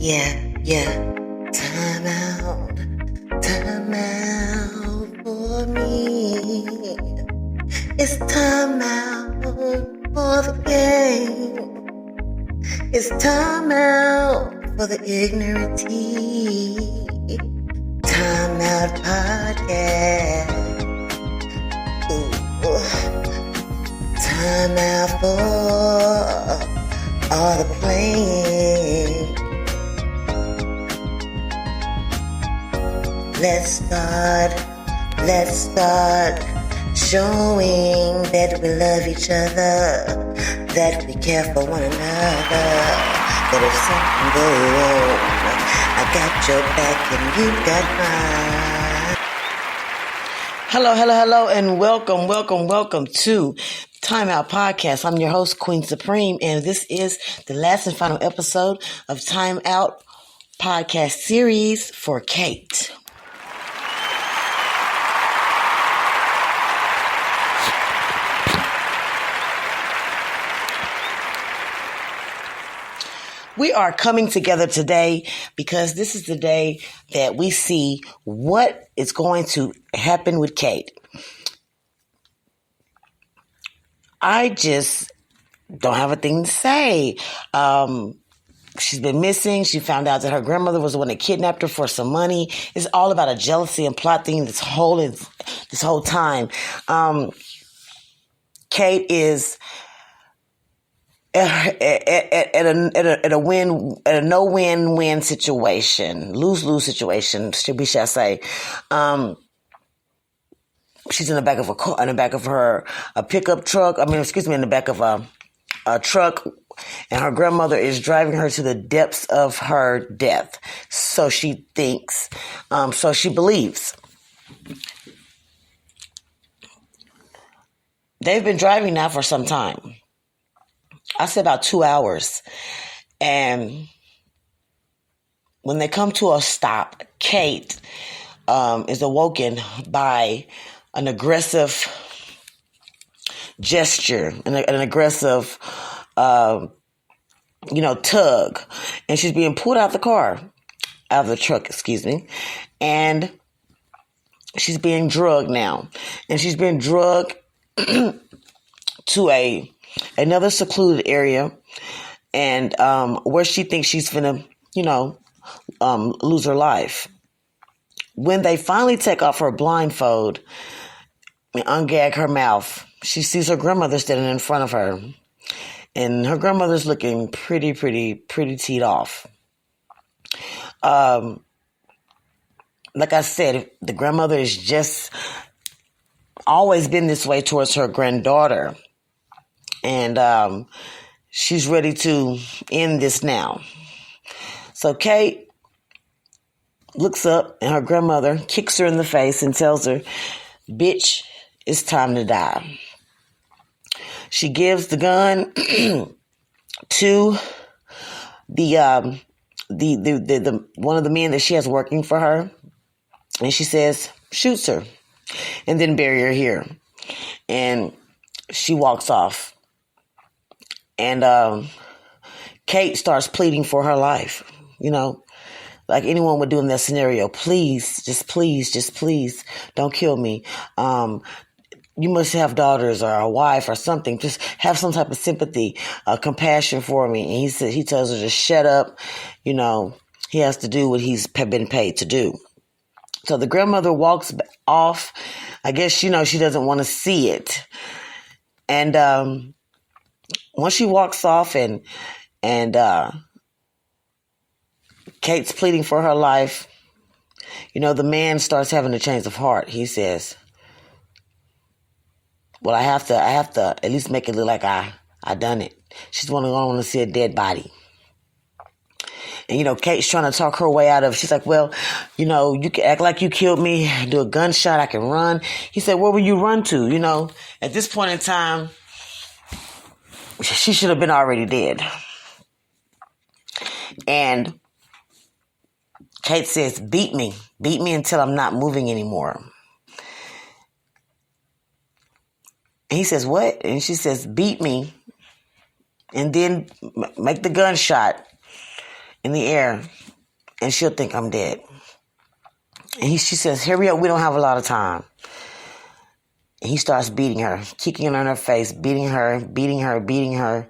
Yeah. Time out for me. It's time out for the game. It's time out for the ignorantee. Time out podcast. Time out for all the playing. Let's start showing that we love each other, that we care for one another, that if something goes wrong, I got your back and you got mine. Hello, and welcome to Time Out Podcast. I'm your host, Queen Supreme, and this is the last and final episode of Time Out Podcast series for Kate. We are coming together today because this is the day that we see what is going to happen with Kate. I just don't have a thing to say. She's been missing. She found out that her grandmother was the one that kidnapped her for some money. It's all about a jealousy and plot thing this whole time. Kate is at a no-win-win situation, lose-lose situation, we shall say. She's in the back of a car, a pickup truck. In the back of a truck, and her grandmother is driving her to the depths of her death. So she thinks, so she believes. They've been driving now for some time. I said about 2 hours. And when they come to a stop, Kate is awoken by an aggressive gesture, an aggressive, tug. And she's being pulled out of the truck, and she's being drugged now. And she's being drugged to another secluded area, and where she thinks she's gonna, lose her life. When they finally take off her blindfold and ungag her mouth, she sees her grandmother standing in front of her, and her grandmother's looking pretty teed off. Like I said, the grandmother is just always been this way towards her granddaughter. And she's ready to end this now. So Kate looks up, and her grandmother kicks her in the face and tells her, "Bitch, it's time to die." She gives the gun to the one of the men that she has working for her, and she says, "Shoots her, and then bury her here." And she walks off. And Kate starts pleading for her life, like anyone would do in that scenario. Please, just please, don't kill me. You must have daughters or a wife or something. Just have some type of sympathy, compassion for me. And he tells her to shut up. He has to do what he's been paid to do. So the grandmother walks off. I guess, she doesn't want to see it. And once she walks off and Kate's pleading for her life, the man starts having a change of heart. He says, "Well, I have to at least make it look like I done it." She's going to want to see a dead body. And, Kate's trying to talk her way out of it. She's like, "Well, you can act like you killed me, do a gunshot, I can run." He said, "Where will you run to?" At this point in time, she should have been already dead. And Kate says, beat me until I'm not moving anymore." And he says, "What?" And she says, "Beat me and then make the gunshot in the air, and she'll think I'm dead. And she says, hurry up, we don't have a lot of time. And he starts beating her, kicking her in her face, beating her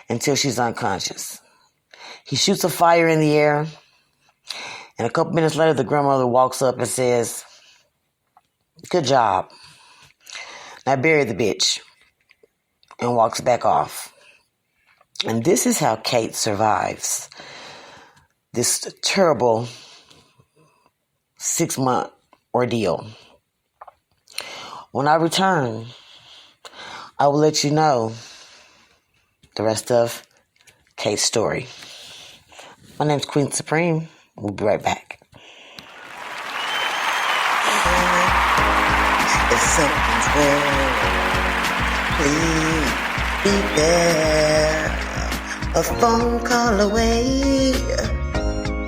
until she's unconscious. He shoots a fire in the air, and a couple minutes later, the grandmother walks up and says, good job. Now bury the bitch, and walks back off. And this is how Kate survives this terrible 6-month ordeal. When I return, I will let you know the rest of Kate's story. My name's Queen Supreme. We'll be right back. If something's wrong, please be there. A phone call away.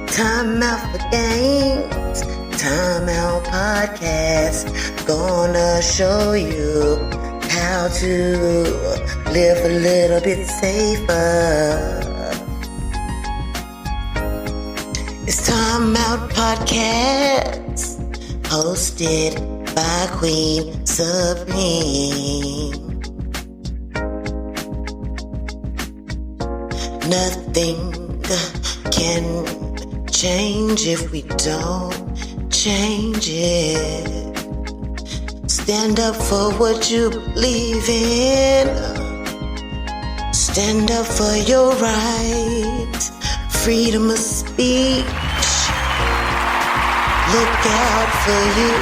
Time out for games. Time Out Podcast. Gonna show you how to live a little bit safer. It's Time Out Podcast, hosted by Queen Supreme. Nothing can change if we don't change it. Stand up for what you believe in. Stand up for your rights. Freedom of speech. Look out for you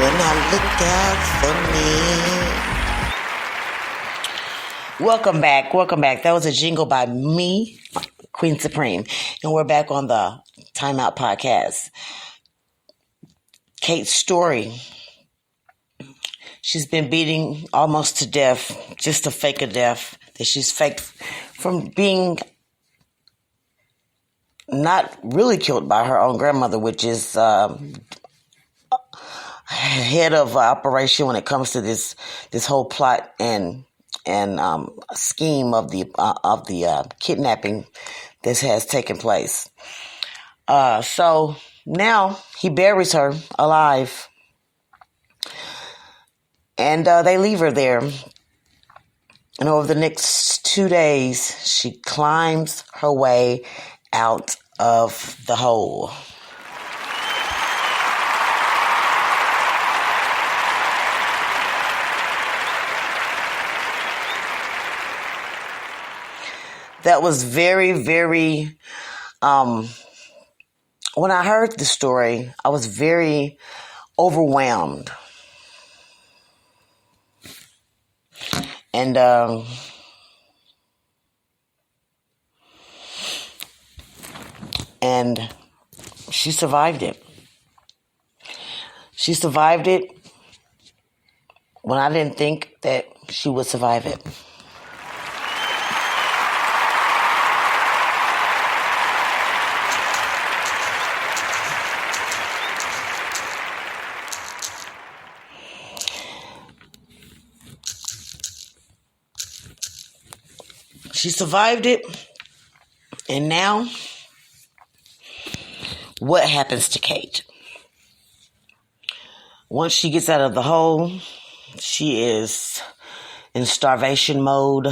and I look out for me. Welcome back. That was a jingle by me, Queen Supreme. And we're back on the Time Out Podcast. Kate's story. She's been beaten almost to death, just to fake a death that she's faked from being not really killed by her own grandmother, which is head of operation when it comes to this whole plot and scheme of the kidnapping that has taken place. So now he buries her alive, and they leave her there. And over the next 2 days, she climbs her way out of the hole. That was very, very, when I heard the story, I was very overwhelmed. And she survived it. She survived it when I didn't think that she would survive it. She survived it, and now, what happens to Kate? Once she gets out of the hole, she is in starvation mode.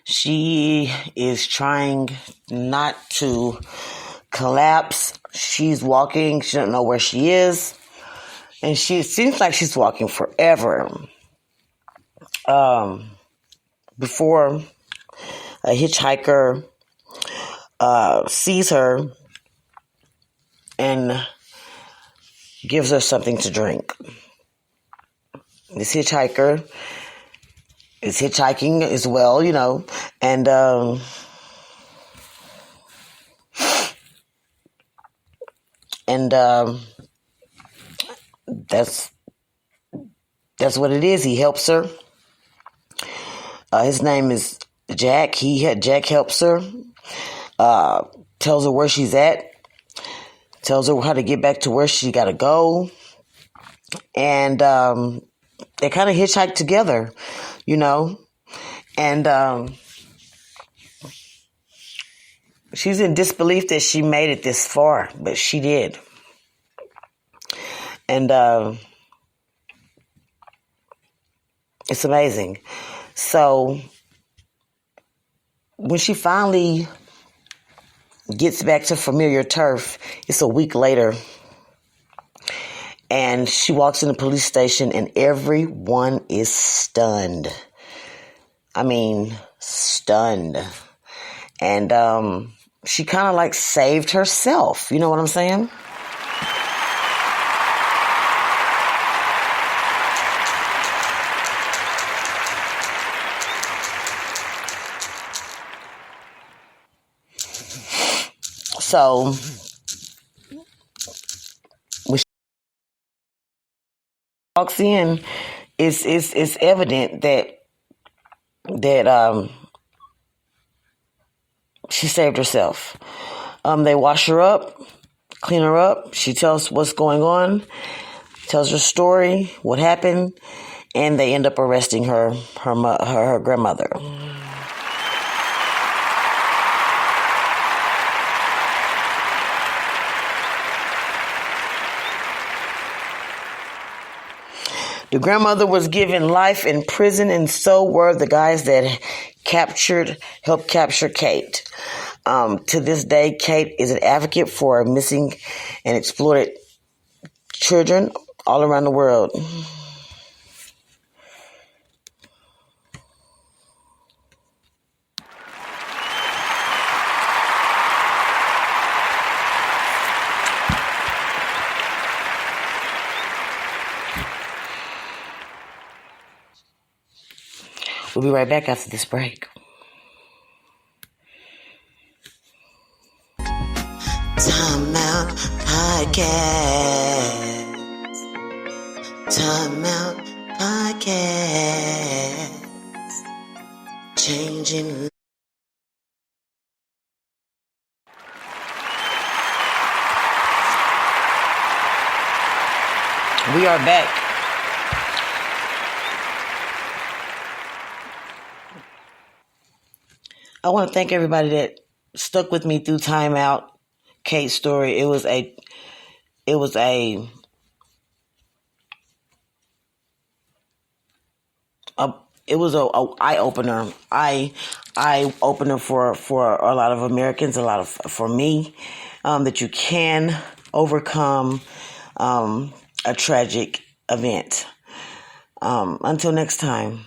She is trying not to collapse. She's walking. She doesn't know where she is. And she seems like she's walking forever. Before a hitchhiker sees her and gives her something to drink. This hitchhiker is hitchhiking as well, and that's what it is. He helps her. His name is Jack. Jack helps her, tells her where she's at, tells her how to get back to where she got to go. And they kind of hitchhike together, and She's in disbelief that she made it this far, but she did. And it's amazing. So when she finally gets back to familiar turf, it's a week later, and she walks in the police station and everyone is stunned. I mean, stunned. And she kind of like saved herself. You know what I'm saying? So when she walks in, it's evident that she saved herself. They wash her up, clean her up. She tells what's going on, tells her story, what happened, and they end up arresting her grandmother. The grandmother was given life in prison, and so were the guys that helped capture Kate. To this day, Kate is an advocate for missing and exploited children all around the world. We'll be right back after this break. Time Out Podcast. Time Out Podcast. Changing. We are back. I want to thank everybody that stuck with me through Time Out, Kate's story. It was a eye opener. Eye opener for a lot of Americans, for me, that you can overcome a tragic event. Until next time.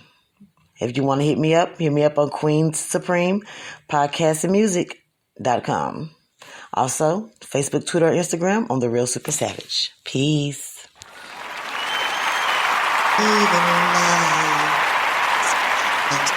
If you want to hit me up on Queens Supreme Podcast and Music.com. Also, Facebook, Twitter, and Instagram on The Real Super Savage. Peace. Even lights,